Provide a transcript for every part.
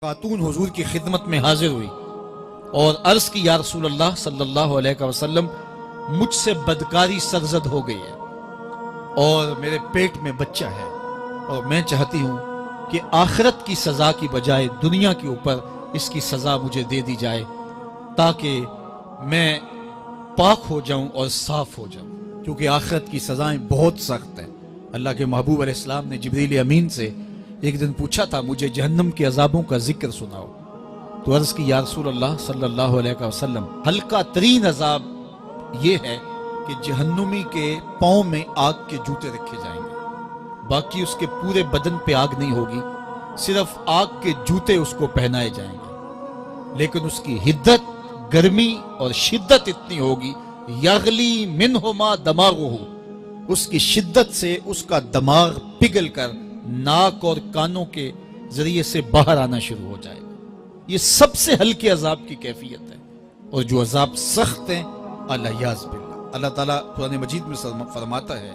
خاتون حضور کی خدمت میں حاضر ہوئی اور عرض کی یا رسول اللہ صلی اللہ علیہ وسلم مجھ سے بدکاری سرزد ہو گئی ہے اور میرے پیٹ میں بچہ ہے اور میں چاہتی ہوں کہ آخرت کی سزا کی بجائے دنیا کے اوپر اس کی سزا مجھے دے دی جائے تاکہ میں پاک ہو جاؤں اور صاف ہو جاؤں، کیونکہ آخرت کی سزائیں بہت سخت ہیں۔ اللہ کے محبوب علیہ السلام نے جبریل امین سے ایک دن پوچھا تھا مجھے جہنم کے عذابوں کا ذکر سناؤ، تو عرض کی یا رسول اللہ صلی اللہ علیہ وسلم ہلکا ترین عذاب یہ ہے کہ جہنمی کے پاؤں میں آگ کے جوتے رکھے جائیں گے، باقی اس کے پورے بدن پہ آگ نہیں ہوگی، صرف آگ کے جوتے اس کو پہنائے جائیں گے، لیکن اس کی حدت، گرمی اور شدت اتنی ہوگی یغلی منہما دماغہ، اس کی شدت سے اس کا دماغ پگھل کر ناک اور کانوں کے ذریعے سے باہر آنا شروع ہو جائے گا۔ یہ سب سے ہلکے عذاب کی کیفیت ہے، اور جو عذاب سخت ہیں الیاذ باللہ، اللہ تعالیٰ قرآن مجید میں فرماتا ہے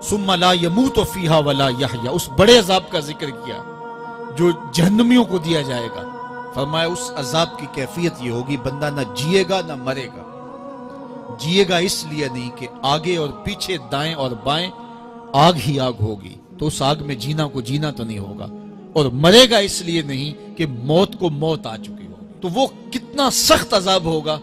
ثم لا يموت فیہا ولا یحیا، اس بڑے عذاب کا ذکر کیا جو جہنمیوں کو دیا جائے گا، فرمایا اس عذاب کی کیفیت یہ ہوگی بندہ نہ جیے گا نہ مرے گا۔ جیے گا اس لیے نہیں کہ آگے اور پیچھے دائیں اور بائیں آگ ہی آگ ہوگی، تو اس آگ میں جینا کو جینا تو نہیں ہوگا، اور مرے گا اس لیے نہیں کہ موت کو موت آ چکی ہوگی۔ تو وہ کتنا سخت عذاب ہوگا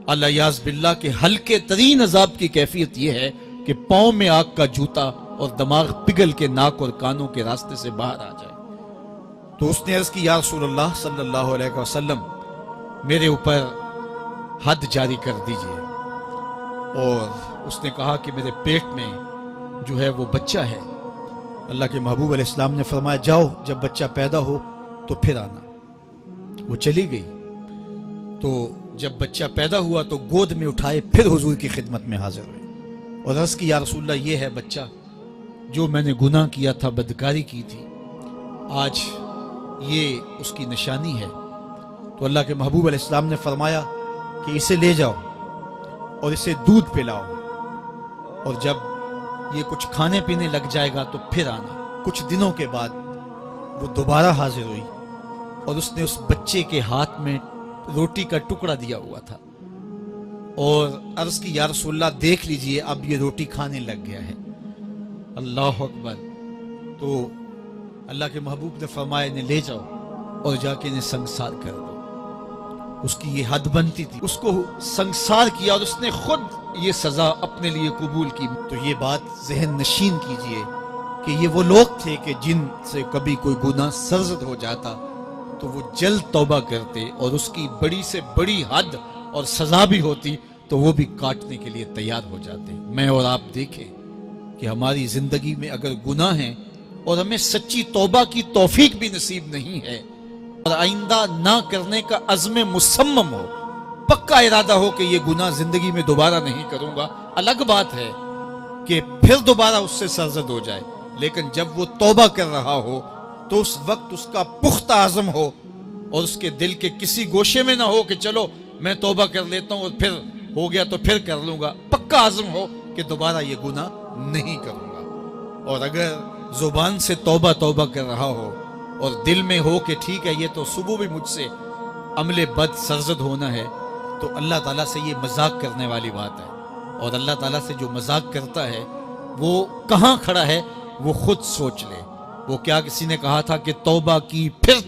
الیاذ باللہ کہ ہلکے ترین عذاب کی کیفیت یہ ہے کہ پاؤں میں آگ کا جوتا اور دماغ پگھل کے ناک اور کانوں کے راستے سے باہر آ جائے۔ تو اس نے عرض کی یا رسول اللہ صلی اللہ علیہ وسلم میرے اوپر حد جاری کر دیجئے، اور اس نے کہا کہ میرے پیٹ میں جو ہے وہ بچہ ہے۔ اللہ کے محبوب علیہ السلام نے فرمایا جاؤ جب بچہ پیدا ہو تو پھر آنا۔ وہ چلی گئی، تو جب بچہ پیدا ہوا تو گود میں اٹھائے پھر حضور کی خدمت میں حاضر ہوئے اور عرض کی یا رسول اللہ یہ ہے بچہ جو میں نے گناہ کیا تھا، بدکاری کی تھی، آج یہ اس کی نشانی ہے۔ تو اللہ کے محبوب علیہ السلام نے فرمایا کہ اسے لے جاؤ اور اسے دودھ پلاؤ، اور جب یہ کچھ کھانے پینے لگ جائے گا تو پھر آنا۔ کچھ دنوں کے بعد وہ دوبارہ حاضر ہوئی اور اس نے اس بچے کے ہاتھ میں روٹی کا ٹکڑا دیا ہوا تھا، اور عرض کی یا رسول اللہ دیکھ لیجئے اب یہ روٹی کھانے لگ گیا ہے۔ اللہ اکبر۔ تو اللہ کے محبوب نے فرمایا انہیں لے جاؤ اور جا کے انہیں سنگسار کر دو۔ اس کی یہ حد بنتی تھی، اس کو سنگسار کیا اور اس نے خود یہ سزا اپنے لیے قبول کی۔ تو یہ بات ذہن نشین کیجئے کہ یہ وہ لوگ تھے کہ جن سے کبھی کوئی گناہ سرزد ہو جاتا تو وہ جلد توبہ کرتے، اور اس کی بڑی سے بڑی حد اور سزا بھی ہوتی تو وہ بھی کاٹنے کے لیے تیار ہو جاتے۔ میں اور آپ دیکھیں کہ ہماری زندگی میں اگر گناہ ہیں اور ہمیں سچی توبہ کی توفیق بھی نصیب نہیں ہے، اور آئندہ نہ کرنے کا عزم مصمم ہو، پکا ارادہ ہو کہ یہ گناہ زندگی میں دوبارہ نہیں کروں گا، الگ بات ہے کہ پھر دوبارہ اس سے سرزد ہو جائے، لیکن جب وہ توبہ کر رہا ہو تو اس وقت اس کا پختہ عزم ہو، اور اس کے دل کے کسی گوشے میں نہ ہو کہ چلو میں توبہ کر لیتا ہوں اور پھر ہو گیا تو پھر کر لوں گا، پکا عزم ہو کہ دوبارہ یہ گناہ نہیں کروں گا۔ اور اگر زبان سے توبہ توبہ کر رہا ہو اور دل میں ہو کہ ٹھیک ہے یہ تو صبح بھی مجھ سے عمل بد سرزد ہونا ہے، تو اللہ تعالیٰ سے یہ مذاق کرنے والی بات ہے، اور اللہ تعالیٰ سے جو مذاق کرتا ہے وہ کہاں کھڑا ہے وہ خود سوچ لے۔ وہ کیا کسی نے کہا تھا کہ توبہ کی پھر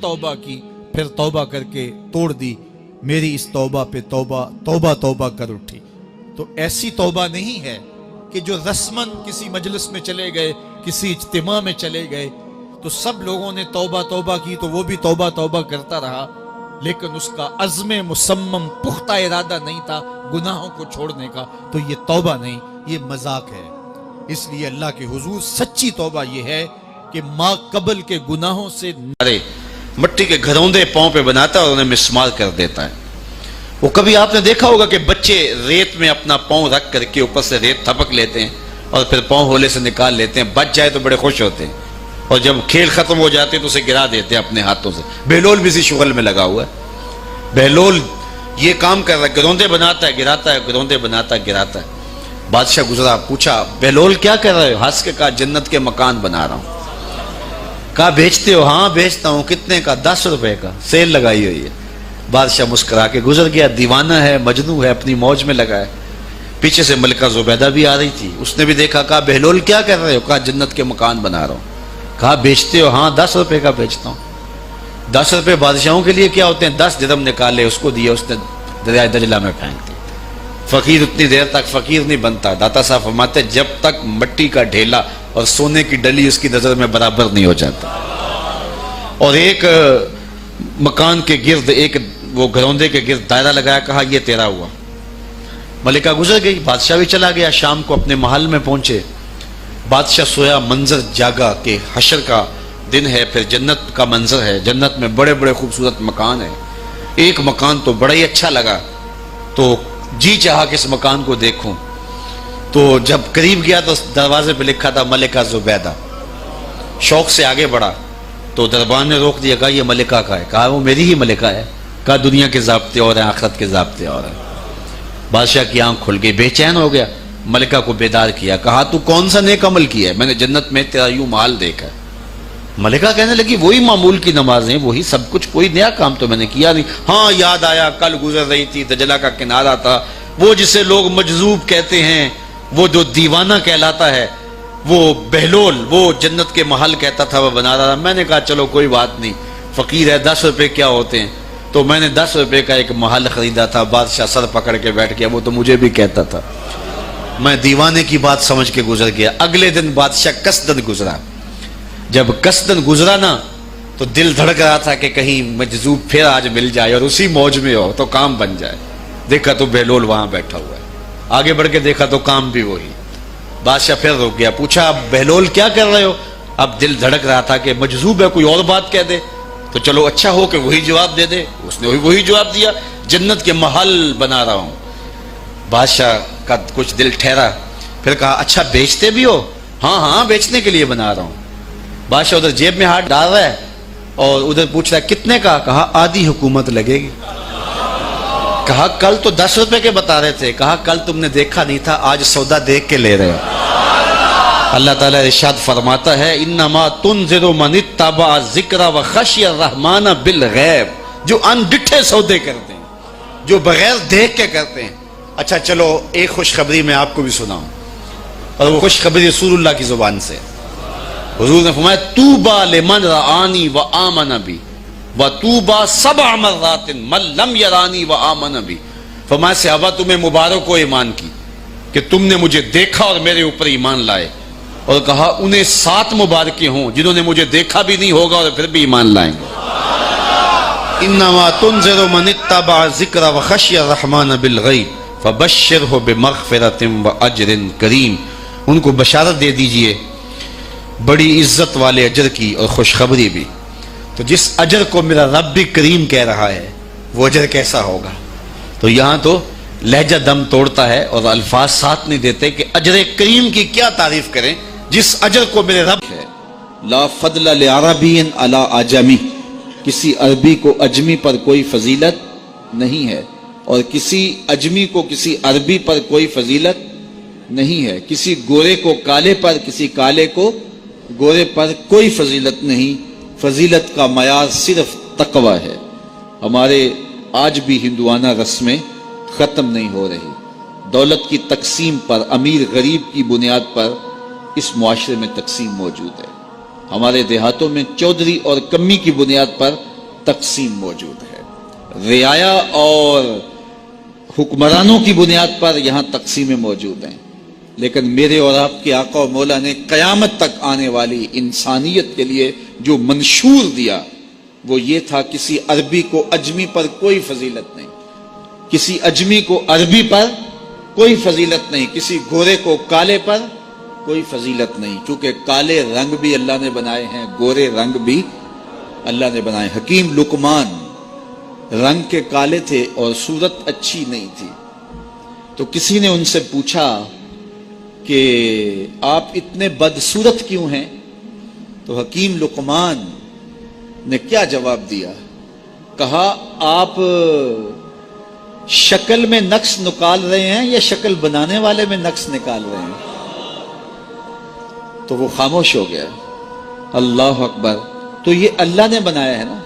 توبہ کر کے توڑ دی، میری اس توبہ پہ توبہ کر اٹھی۔ تو ایسی توبہ نہیں ہے کہ جو رسماً کسی مجلس میں چلے گئے، کسی اجتماع میں چلے گئے تو سب لوگوں نے توبہ کی تو وہ بھی توبہ کرتا رہا، لیکن اس کا عزم مصمم پختہ ارادہ نہیں تھا گناہوں کو چھوڑنے کا، تو یہ توبہ نہیں، یہ مذاق ہے۔ اس لیے اللہ کے حضور سچی توبہ یہ ہے کہ ماں قبل کے گناہوں سے مٹی کے گھروندے پاؤں پہ بناتا ہے اور انہیں مسمار کر دیتا ہے۔ وہ کبھی آپ نے دیکھا ہوگا کہ بچے ریت میں اپنا پاؤں رکھ کر کے اوپر سے ریت تھپک لیتے ہیں اور پھر پاؤں ہولے سے نکال لیتے ہیں، بچ جائے تو بڑے خوش ہوتے ہیں، اور جب کھیل ختم ہو جاتے ہیں تو اسے گرا دیتے ہیں اپنے ہاتھوں سے۔ بہلول بھی اسی شغل میں لگا ہوا ہے، بہلول یہ کام کر رہا ہے، گروندے بناتا ہے گراتا ہے، گروندے بناتا ہے گراتا ہے۔ بادشاہ گزرا، پوچھا بہلول کیا کر رہے ہو؟ ہنس کے کہا جنت کے مکان بنا رہا ہوں۔ کہا بیچتے ہو؟ ہاں بیچتا ہوں. کتنے کا؟ 10 روپے کا، سیل لگائی ہوئی ہے. بادشاہ مسکرا کے گزر گیا. دیوانہ ہے، مجنوں ہے، اپنی موج میں لگا ہے. پیچھے سے ملکہ زبیدہ بھی آ رہی تھی. اس نے بھی دیکھا. کہا بہلول کیا کر رہے ہو؟ کہا جنت کے مکان بنا رہا ہوں. کہا بیچتے ہو؟ ہاں 10 روپے کا بیچتا ہوں. 10 روپے بادشاہوں کے لیے کیا ہوتے ہیں؟ 10 درہم نکالے، اس کو دیے، اس نے دریائے دجلہ میں پھینک دی. فقیر اتنی دیر تک فقیر نہیں بنتا. داتا صاحب فرماتے جب تک مٹی کا ڈھیلا اور سونے کی ڈلی اس کی نظر میں برابر نہیں ہو جاتا. اور ایک مکان کے گرد، ایک وہ گھروندے کے گرد دائرہ لگایا. کہا یہ تیرا ہوا. ملکہ گزر گئی. بادشاہ بھی چلا گیا. شام کو اپنے محل میں پہنچے. بادشاہ سویا. منظر جاگا کہ حشر کا دن ہے، پھر جنت کا منظر ہے. جنت میں بڑے بڑے خوبصورت مکان ہیں. ایک مکان تو بڑا ہی اچھا لگا، تو جی چاہا کہ اس مکان کو دیکھوں. تو جب قریب گیا تو دروازے پہ لکھا تھا ملکہ زبیدہ. شوق سے آگے بڑھا تو دربان نے روک دیا. کہا یہ ملکہ کا ہے. کہا وہ میری ہی ملکہ ہے. کہا دنیا کے ضابطے اور ہیں، آخرت کے ضابطے اور ہیں. بادشاہ کی آنکھ کھل گئی، بے چین ہو گیا. ملکہ کو بیدار کیا. کہا تو کون سا نیک عمل کیا ہے؟ میں نے جنت میں تیرا یوں محل دیکھا. ملکہ کہنے لگی وہی معمول کی نمازیں، وہی سب کچھ، کوئی نیا کام تو میں نے کیا نہیں. ہاں یاد آیا، کل گزر رہی تھی، دجلہ کا کنارہ تھا، وہ جسے لوگ مجذوب کہتے ہیں، وہ جو دیوانہ کہلاتا ہے، وہ بہلول، وہ جنت کے محل کہتا تھا، وہ بنا رہا تھا. میں نے کہا چلو کوئی بات نہیں، فقیر ہے، 10 روپے کیا ہوتے ہیں. تو میں نے 10 روپے کا ایک محل خریدا تھا. بادشاہ سر پکڑ کے بیٹھ گیا. وہ تو مجھے بھی کہتا تھا. میں دیوانے کی بات سمجھ کے گزر گیا. اگلے دن بادشاہ قصدن گزرا. جب قصدن گزرا نا تو دل دھڑک رہا تھا کہ کہیں مجذوب پھر آج مل جائے اور اسی موج میں ہو تو کام بن جائے. دیکھا تو بہلول وہاں بیٹھا ہوا ہے. آگے بڑھ کے دیکھا تو کام بھی وہی. بادشاہ پھر رک گیا. پوچھا اب بہلول کیا کر رہے ہو؟ اب دل دھڑک رہا تھا کہ مجذوب ہے، کوئی اور بات کہہ دے تو چلو اچھا ہو کہ وہی جواب دے دے. اس نے وہی جواب دیا، جنت کے محل بنا رہا ہوں. بادشاہ کا کچھ دل ٹھہرا. پھر کہا اچھا بیچتے بھی ہو؟ ہاں ہاں بیچنے کے لیے بنا رہا ہوں. بادشاہ ادھر جیب میں ہاتھ ڈال رہا ہے اور ادھر پوچھ رہا ہے کتنے کا؟ کہا آدھی حکومت لگے گی. کہا کل تو 10 روپے کے بتا رہے تھے. کہا کل تم نے دیکھا نہیں تھا، آج سودا دیکھ کے لے رہے ہو. اللہ تعالیٰ ارشاد فرماتا ہے انما تنذر من اتبع ذکر وخشی الرحمن بالغیب. جو ان ڈٹھے سودے کرتے ہیں، جو بغیر دیکھ کے کرتے ہیں. اچھا چلو ایک خوشخبری میں آپ کو بھی سناؤں، اور وہ خوشخبری رسول اللہ کی زبان سے. حضور نے فرمایا طوبی لمن رآنی وآمن بی وطوبی 7 مرات من لم یرانی وآمن بی. فرمایا صحابہ تمہیں مبارک ہو ایمان کی کہ تم نے مجھے دیکھا اور میرے اوپر ایمان لائے. اور کہا انہیں 7 مبارکیں ہوں جنہوں نے مجھے دیکھا بھی نہیں ہوگا اور پھر بھی ایمان لائیں گے. انما تنذر من اتبع ذکر وخشی الرحمن بالغیب فبشرہ بمغفرۃ واجر کریم. ان کو بشارت دے دیجئے بڑی عزت والے اجر کی اور خوشخبری بھی. تو جس اجر کو میرا رب بھی کریم کہہ رہا ہے وہ اجر کیسا ہوگا. تو یہاں تو لہجہ دم توڑتا ہے اور الفاظ ساتھ نہیں دیتے کہ اجر کریم کی کیا تعریف کریں جس اجر کو میرے رب ہے. لا فضل لعربی علی اعجمی. کسی عربی کو اجمی پر کوئی فضیلت نہیں ہے، اور کسی اجمی کو کسی عربی پر کوئی فضیلت نہیں ہے. کسی گورے کو کالے پر، کسی کالے کو گورے پر کوئی فضیلت نہیں. فضیلت کا معیار صرف تقوی ہے. ہمارے آج بھی ہندوانہ رسمیں ختم نہیں ہو رہی. دولت کی تقسیم پر، امیر غریب کی بنیاد پر اس معاشرے میں تقسیم موجود ہے. ہمارے دیہاتوں میں چودھری اور کمی کی بنیاد پر تقسیم موجود ہے. رعایا اور حکمرانوں کی بنیاد پر یہاں تقسیمیں موجود ہیں. لیکن میرے اور آپ کے آقا و مولا نے قیامت تک آنے والی انسانیت کے لیے جو منشور دیا وہ یہ تھا کسی عربی کو اجمی پر کوئی فضیلت نہیں، کسی اجمی کو عربی پر کوئی فضیلت نہیں، کسی گورے کو کالے پر کوئی فضیلت نہیں. چونکہ کالے رنگ بھی اللہ نے بنائے ہیں، گورے رنگ بھی اللہ نے بنائے. حکیم لقمان رنگ کے کالے تھے اور صورت اچھی نہیں تھی. تو کسی نے ان سے پوچھا کہ آپ اتنے بدصورت کیوں ہیں؟ تو حکیم لقمان نے کیا جواب دیا؟ کہا آپ شکل میں نقص نکال رہے ہیں یا شکل بنانے والے میں نقص نکال رہے ہیں؟ تو وہ خاموش ہو گیا. اللہ اکبر. تو یہ اللہ نے بنایا ہے نا,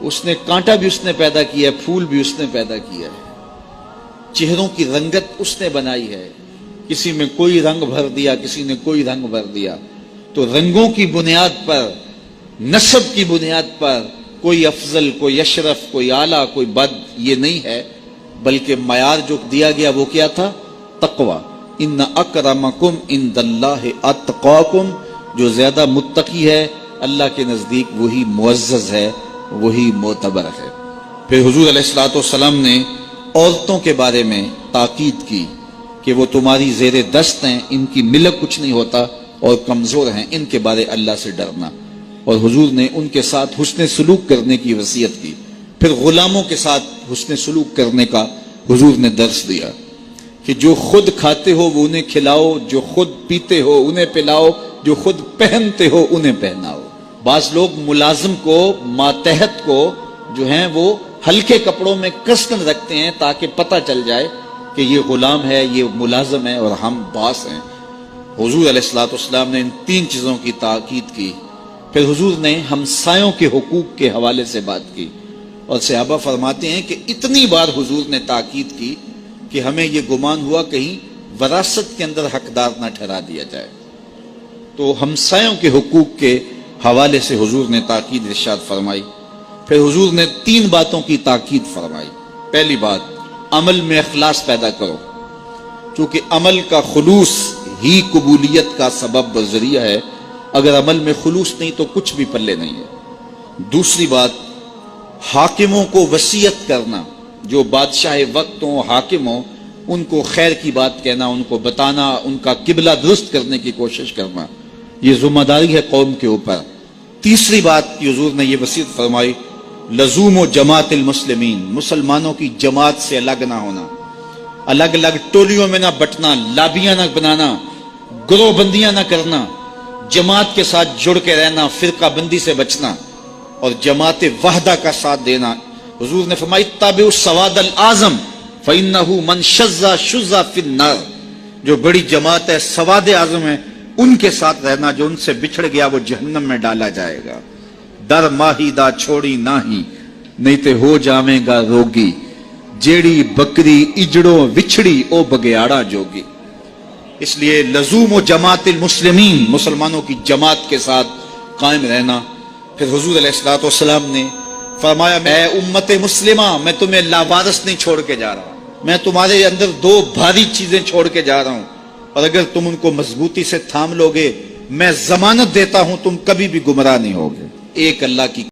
اس نے کانٹا بھی اس نے پیدا کیا ہے, پھول بھی اس نے پیدا کیا ہے, چہروں کی رنگت اس نے بنائی ہے, کسی میں کوئی رنگ بھر دیا, کسی نے کوئی رنگ بھر دیا. تو رنگوں کی بنیاد پر, نسب کی بنیاد پر کوئی افضل, کوئی اشرف, کوئی اعلیٰ, کوئی بد, یہ نہیں ہے, بلکہ معیار جو دیا گیا وہ کیا تھا؟ تقوی. ان اکرمکم عند اللہ اتقاکم, جو زیادہ متقی ہے اللہ کے نزدیک وہی معزز ہے, وہی معتبر ہے. پھر حضور علیہ الصلوۃ والسلام نے عورتوں کے بارے میں تاکید کی کہ وہ تمہاری زیر دست ہیں, ان کی ملک کچھ نہیں ہوتا اور کمزور ہیں, ان کے بارے اللہ سے ڈرنا. اور حضور نے ان کے ساتھ حسن سلوک کرنے کی وصیت کی. پھر غلاموں کے ساتھ حسن سلوک کرنے کا حضور نے درس دیا کہ جو خود کھاتے ہو وہ انہیں کھلاؤ, جو خود پیتے ہو انہیں پلاؤ, جو خود پہنتے ہو انہیں پہناؤ. بعض لوگ ملازم کو, ماتحت کو جو ہیں وہ ہلکے کپڑوں میں کسن رکھتے ہیں تاکہ پتہ چل جائے کہ یہ غلام ہے, یہ ملازم ہے اور ہم باس ہیں. حضور علیہ الصلوۃ والسلام نے ان 3 چیزوں کی تاکید کی. پھر حضور نے ہمسایوں کے حقوق کے حوالے سے بات کی, اور صحابہ فرماتے ہیں کہ اتنی بار حضور نے تاکید کی کہ ہمیں یہ گمان ہوا کہیں وراثت کے اندر حقدار نہ ٹھہرا دیا جائے. تو ہمسایوں کے حقوق کے حوالے سے حضور نے تاکید ارشاد فرمائی. پھر حضور نے 3 باتوں کی تاکید فرمائی. پہلی بات, عمل میں اخلاص پیدا کرو, چونکہ عمل کا خلوص ہی قبولیت کا سبب و ذریعہ ہے. اگر عمل میں خلوص نہیں تو کچھ بھی پلے نہیں ہے. دوسری بات, حاکموں کو وصیت کرنا, جو بادشاہ وقت ہوں, حاکم ہوں, ان کو خیر کی بات کہنا, ان کو بتانا, ان کا قبلہ درست کرنے کی کوشش کرنا, یہ ذمہ داری ہے قوم کے اوپر. تیسری بات کی حضور نے یہ وصیت فرمائی, لزوم و جماعت المسلمین, مسلمانوں کی جماعت سے الگ نہ ہونا, الگ الگ ٹولیوں میں نہ بٹنا, لابیاں نہ بنانا, گروہ بندیاں نہ کرنا, جماعت کے ساتھ جڑ کے رہنا, فرقہ بندی سے بچنا اور جماعت وحدہ کا ساتھ دینا. حضور نے فرمایا اتبعوا السواد الاعظم فإنه من شذ شذ فی النار, جو بڑی جماعت ہے, سواد اعظم ہے, ان کے ساتھ رہنا, جو ان سے بچھڑ گیا وہ جہنم میں ڈالا جائے گا. در ماہی دا چھوڑی ناہی, نہیں تے ہو جاویں گا روگی, جیڑی بکری اجڑوں وچھڑی او بگیاڑا جوگی. اس لیے لزوم و جماعت المسلمین, مسلمانوں کی جماعت کے ساتھ قائم رہنا. پھر حضور علیہ الصلوۃ والسلام نے فرمایا, اے امت مسلمہ, میں تمہیں لاوارث نہیں چھوڑ کے جا رہا, میں تمہارے اندر 2 بھاری چیزیں چھوڑ کے جا رہا ہوں, اور اگر تم ان کو مضبوطی سے تھام لوگے میں ضمانت دیتا ہوں تم کبھی بھی گمراہ نہیں ہوگے. ایک اللہ کی